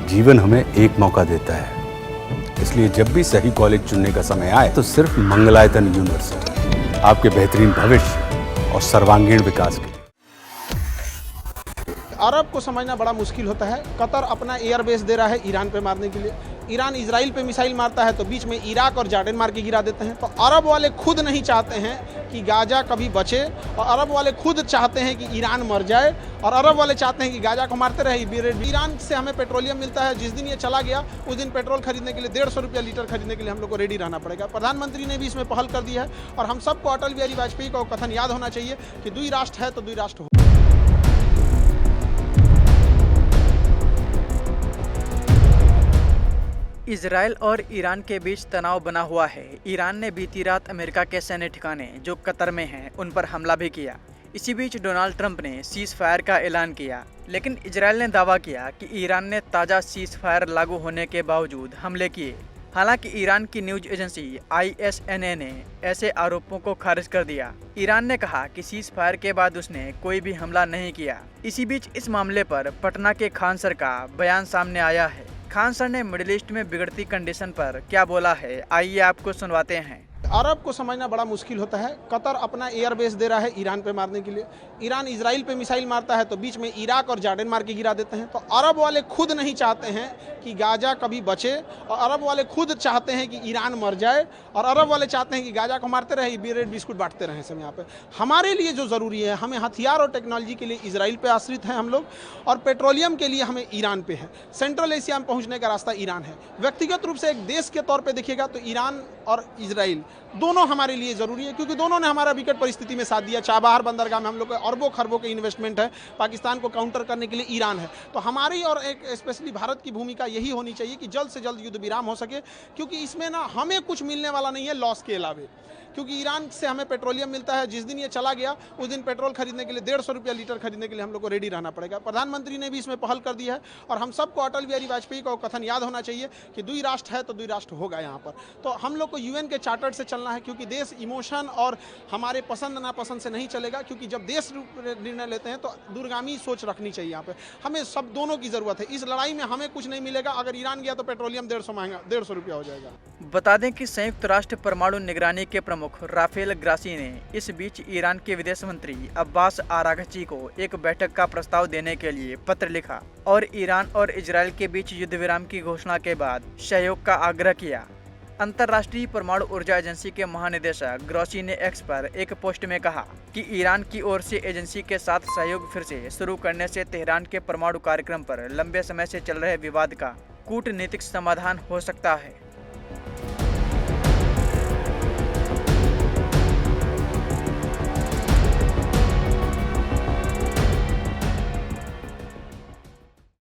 जीवन हमें एक मौका देता है, इसलिए जब भी सही कॉलेज चुनने का समय आए तो सिर्फ मंगलायतन यूनिवर्सिटी आपके बेहतरीन भविष्य और सर्वांगीण विकास के लिए। अरब को समझना बड़ा मुश्किल होता है। कतर अपना एयरबेस दे रहा है ईरान पे मारने के लिए। ईरान इजराइल पे मिसाइल मारता है तो बीच में इराक और जॉर्डन मार के गिरा देते हैं। तो अरब वाले खुद नहीं चाहते हैं कि गाजा कभी बचे, और अरब वाले खुद चाहते हैं कि ईरान मर जाए, और अरब वाले चाहते हैं कि गाजा को मारते रहे। ईरान से हमें पेट्रोलियम मिलता है। जिस दिन ये चला गया उस दिन पेट्रोल खरीदने के लिए 150 रुपया लीटर खरीदने के लिए हम लोग को रेडी रहना पड़ेगा। प्रधानमंत्री ने भी इसमें पहल कर दी है, और हम सबको अटल बिहारी वाजपेयी का कथन याद होना चाहिए कि दुई राष्ट्र है तो दुई राष्ट्र हो। इजराइल और ईरान के बीच तनाव बना हुआ है। ईरान ने बीती रात अमेरिका के सैन्य ठिकाने जो कतर में हैं उन पर हमला भी किया। इसी बीच डोनाल्ड ट्रंप ने सीज फायर का ऐलान किया, लेकिन इजराइल ने दावा किया कि ईरान ने ताज़ा सीज फायर लागू होने के बावजूद हमले किए। हालांकि ईरान की न्यूज एजेंसी ISNA ने ऐसे आरोपों को खारिज कर दिया। ईरान ने कहा कि सीज फायर के बाद उसने कोई भी हमला नहीं किया। इसी बीच इस मामले पर पटना के खान सर का बयान सामने आया है। खान सर ने मिडिल ईस्ट में बिगड़ती कंडीशन पर क्या बोला है, आइए आपको सुनवाते हैं। अरब को समझना बड़ा मुश्किल होता है। कतर अपना एयरबेस दे रहा है ईरान पे मारने के लिए। ईरान इजराइल पे मिसाइल मारता है तो बीच में इराक और जॉर्डन मार के गिरा देते हैं। तो अरब वाले खुद नहीं चाहते हैं कि गाजा कभी बचे, और अरब वाले खुद चाहते हैं कि ईरान मर जाए, और अरब वाले चाहते हैं कि गाजा को मारते रहे, ब्रेड बिस्कुट बांटते रहे सब यहाँ पे। हमारे लिए जो ज़रूरी है, हमें हथियार और टेक्नोलॉजी के लिए इजराइल पे आश्रित हैं हम लोग, और पेट्रोलियम के लिए हमें ईरान पे है। सेंट्रल एशिया में पहुँचने का रास्ता ईरान है। व्यक्तिगत रूप से एक देश के तौर पर देखिएगा तो ईरान और इजराइल दोनों हमारे लिए ज़रूरी है, क्योंकि दोनों ने हमारा विकट परिस्थिति में साथ दिया। चाबहार बंदरगाह में हम लोग अरबों खरबों के इन्वेस्टमेंट है। पाकिस्तान को काउंटर करने के लिए ईरान है। तो हमारी और एक स्पेशली भारत की भूमिका यही होनी चाहिए कि जल्द से जल्द युद्ध विराम हो सके, क्योंकि इसमें ना हमें कुछ मिलने वाला नहीं है लॉस के अलावे, क्योंकि ईरान से हमें पेट्रोलियम मिलता है। जिस दिन ये चला गया उस दिन पेट्रोल खरीदने के लिए 150 रुपया लीटर खरीदने के लिए हम लोग को रेडी रहना पड़ेगा। प्रधानमंत्री ने भी इसमें पहल कर दी है, और हम सबको अटल बिहारी वाजपेयी का कथन याद होना चाहिए कि दुई राष्ट्र है तो दुई राष्ट्र होगा यहाँ पर। तो हम लोग को UN के चार्टर से चलना है, क्योंकि देश इमोशन और हमारे पसंद नापसंद से नहीं चलेगा। क्योंकि जब देश निर्णय लेते हैं तो दूरगामी सोच रखनी चाहिए। यहाँ पे हमें सब दोनों की ज़रूरत है। इस लड़ाई में हमें कुछ नहीं मिलेगा। अगर ईरान गया तो पेट्रोलियम 150 महंगा 150 रुपया हो जाएगा। बता दें कि संयुक्त राष्ट्र परमाणु निगरानी के प्रमुख राफेल ग्रासी ने इस बीच ईरान के विदेश मंत्री अब्बास आरागची को एक बैठक का प्रस्ताव देने के लिए पत्र लिखा, और ईरान और इजराइल के बीच युद्ध विराम की घोषणा के बाद सहयोग का आग्रह किया। अंतर्राष्ट्रीय परमाणु ऊर्जा एजेंसी के महानिदेशक ग्रोसी ने एक्स पर एक पोस्ट में कहा कि ईरान की ओर से एजेंसी के साथ सहयोग फिर से शुरू करने से तेहरान के परमाणु कार्यक्रम पर लंबे समय से चल रहे विवाद का कूटनीतिक समाधान हो सकता है।